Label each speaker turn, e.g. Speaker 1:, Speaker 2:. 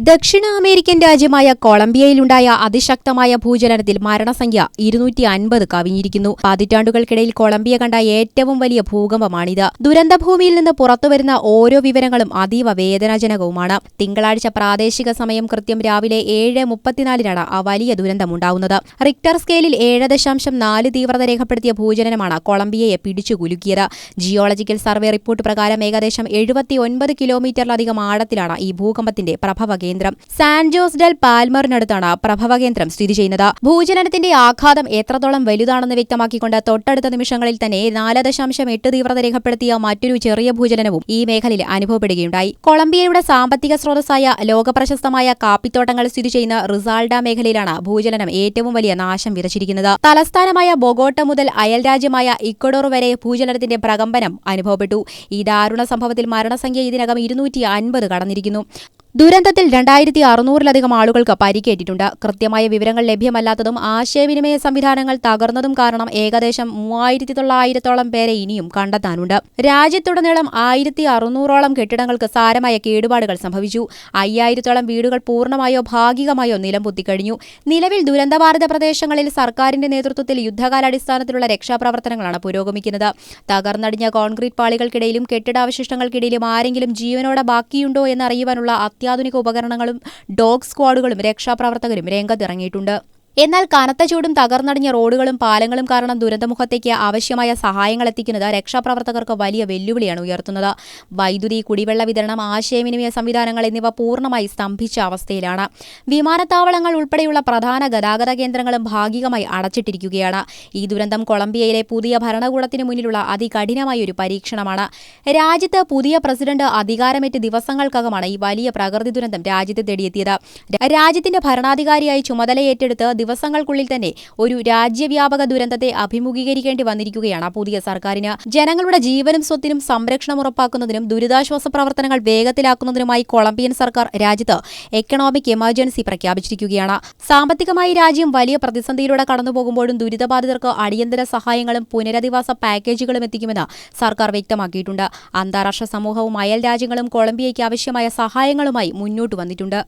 Speaker 1: ദക്ഷിണ അമേരിക്കൻ രാജ്യമായ കൊളംബിയയിലുണ്ടായ അതിശക്തമായ ഭൂചലനത്തിൽ മരണസംഖ്യ 250 കവിഞ്ഞിരിക്കുന്നു. പതിറ്റാണ്ടുകൾക്കിടയിൽ കൊളംബിയ കണ്ട ഏറ്റവും വലിയ ഭൂകമ്പമാണിത്. ദുരന്തഭൂമിയിൽ നിന്ന് പുറത്തുവരുന്ന ഓരോ വിവരങ്ങളും അതീവ വേദനാജനകവുമാണ്. തിങ്കളാഴ്ച പ്രാദേശിക സമയം കൃത്യം രാവിലെ 7:34 ആ വലിയ ദുരന്തമുണ്ടാവുന്നത്. റിക്ടർ സ്കെയിലിൽ 7.4 തീവ്രത രേഖപ്പെടുത്തിയ ഭൂചലനമാണ് കൊളംബിയയെ പിടിച്ചുകുലുക്കിയത്. ജിയോളജിക്കൽ സർവേ റിപ്പോർട്ട് പ്രകാരം ഏകദേശം 79 കിലോമീറ്ററിലധികം ആഴത്തിലാണ് ഈ ഭൂകമ്പത്തിന്റെ പ്രഭവ കേന്ദ്രം. സാൻ ജോസ് ഡെൽ പാൽമറിനടുത്താണ് പ്രഭവ കേന്ദ്രം സ്ഥിതി ചെയ്യുന്നത്. ഭൂചലനത്തിന്റെ ആഘാതം എത്രത്തോളം വലുതാണെന്ന് വ്യക്തമാക്കിക്കൊണ്ട് തൊട്ടടുത്ത നിമിഷങ്ങളിൽ തന്നെ 4.8 തീവ്രത രേഖപ്പെടുത്തിയ മറ്റൊരു ചെറിയ ഭൂചലനവും ഈ മേഖലയിൽ അനുഭവപ്പെടുകയുണ്ടായി. കൊളംബിയയുടെ സാമ്പത്തിക സ്രോതസ്സായ ലോകപ്രശസ്തമായ കാപ്പിത്തോട്ടങ്ങൾ സ്ഥിതി ചെയ്യുന്ന റിസാൾഡ മേഖലയിലാണ് ഭൂചലനം ഏറ്റവും വലിയ നാശം വിതച്ചിരിക്കുന്നത്. തലസ്ഥാനമായ ബൊഗോട്ട മുതൽ അയൽരാജ്യമായ ഇക്വഡോർ വരെ ഭൂചലനത്തിന്റെ പ്രകമ്പനം അനുഭവപ്പെട്ടു. ഈ ദാരുണ സംഭവത്തിൽ മരണസംഖ്യ ഇതിനകം 250 കടന്നിരിക്കുന്നു. ദുരന്തത്തിൽ 2600-ലധികം ആളുകൾക്ക് പരിക്കേറ്റിട്ടുണ്ട്. കൃത്യമായ വിവരങ്ങൾ ലഭ്യമല്ലാത്തതും ആശയവിനിമയ സംവിധാനങ്ങൾ തകർന്നതും കാരണം ഏകദേശം 3900-ഓളം പേരെ ഇനിയും കണ്ടെത്താനുണ്ട്. രാജ്യത്തുടനീളം 1600-ഓളം കെട്ടിടങ്ങൾക്ക് സാരമായ കേടുപാടുകൾ സംഭവിച്ചു. 5000-ഓളം വീടുകൾ പൂർണ്ണമായോ ഭാഗികമായോ നിലംപൊത്തിക്കഴിഞ്ഞു. നിലവിൽ ദുരന്തബാധിത പ്രദേശങ്ങളിൽ സർക്കാരിന്റെ നേതൃത്വത്തിൽ യുദ്ധകാലാടിസ്ഥാനത്തിലുള്ള രക്ഷാപ്രവർത്തനങ്ങളാണ് പുരോഗമിക്കുന്നത്. തകർന്നടിഞ്ഞ കോൺക്രീറ്റ് പാളികൾക്കിടയിലും കെട്ടിടാവശിഷ്ടങ്ങൾക്കിടയിലും ആരെങ്കിലും ജീവനോടെ ബാക്കിയുണ്ടോ എന്നറിയുവാനുള്ള അത്യാധുനിക ഉപകരണങ്ങളും ഡോഗ് സ്ക്വാഡുകളും രക്ഷാപ്രവർത്തകരും രംഗത്തിറങ്ങിയിട്ടുണ്ട്. എന്നാൽ കനത്ത ചൂടും തകർന്നടിഞ്ഞ റോഡുകളും പാലങ്ങളും കാരണം ദുരന്തമുഖത്തേക്ക് ആവശ്യമായ സഹായങ്ങൾ എത്തിക്കുന്നത് രക്ഷാപ്രവർത്തകർക്ക് വലിയ വെല്ലുവിളിയാണ് ഉയർത്തുന്നത്. വൈദ്യുതി, കുടിവെള്ള വിതരണം, ആശയവിനിമയ സംവിധാനങ്ങൾ എന്നിവ പൂർണ്ണമായി സ്തംഭിച്ച അവസ്ഥയിലാണ്. വിമാനത്താവളങ്ങൾ ഉൾപ്പെടെയുള്ള പ്രധാന ഗതാഗത കേന്ദ്രങ്ങളും ഭാഗികമായി അടച്ചിട്ടിരിക്കുകയാണ്. ഈ ദുരന്തം കൊളംബിയയിലെ പുതിയ ഭരണകൂടത്തിന് മുന്നിലുള്ള അതികഠിനമായ ഒരു പരീക്ഷണമാണ്. രാജ്യത്ത് പുതിയ പ്രസിഡന്റ് അധികാരമേറ്റ് ദിവസങ്ങൾക്കകമാണ് ഈ വലിയ പ്രകൃതി ദുരന്തം രാജ്യത്തെ തേടിയെത്തിയത്. രാജ്യത്തിന്റെ ഭരണാധികാരിയായി ചുമതലയേറ്റെടുത്ത് ദിവസങ്ങൾക്കുള്ളിൽ തന്നെ ഒരു രാജ്യവ്യാപക ദുരന്തത്തെ അഭിമുഖീകരിക്കേണ്ടി വന്നിരിക്കുകയാണ് പുതിയ സർക്കാരിന്. ജനങ്ങളുടെ ജീവനും സ്വത്തിനും സംരക്ഷണം ഉറപ്പാക്കുന്നതിനും ദുരിതാശ്വാസ പ്രവർത്തനങ്ങൾ വേഗത്തിലാക്കുന്നതിനുമായി കൊളംബിയൻ സർക്കാർ രാജ്യത്ത് എക്കണോമിക് എമർജൻസി പ്രഖ്യാപിച്ചിരിക്കുകയാണ്. സാമ്പത്തികമായി രാജ്യം വലിയ പ്രതിസന്ധിയിലൂടെ കടന്നുപോകുമ്പോഴും ദുരിതബാധിതർക്ക് അടിയന്തര സഹായങ്ങളും പുനരധിവാസ പാക്കേജുകളും എത്തിക്കുമെന്ന് സർക്കാർ വ്യക്തമാക്കിയിട്ടുണ്ട്. അന്താരാഷ്ട്ര സമൂഹവും അയൽ രാജ്യങ്ങളും കൊളംബിയയ്ക്ക് ആവശ്യമായ സഹായങ്ങളുമായി മുന്നോട്ട് വന്നിട്ടുണ്ട്.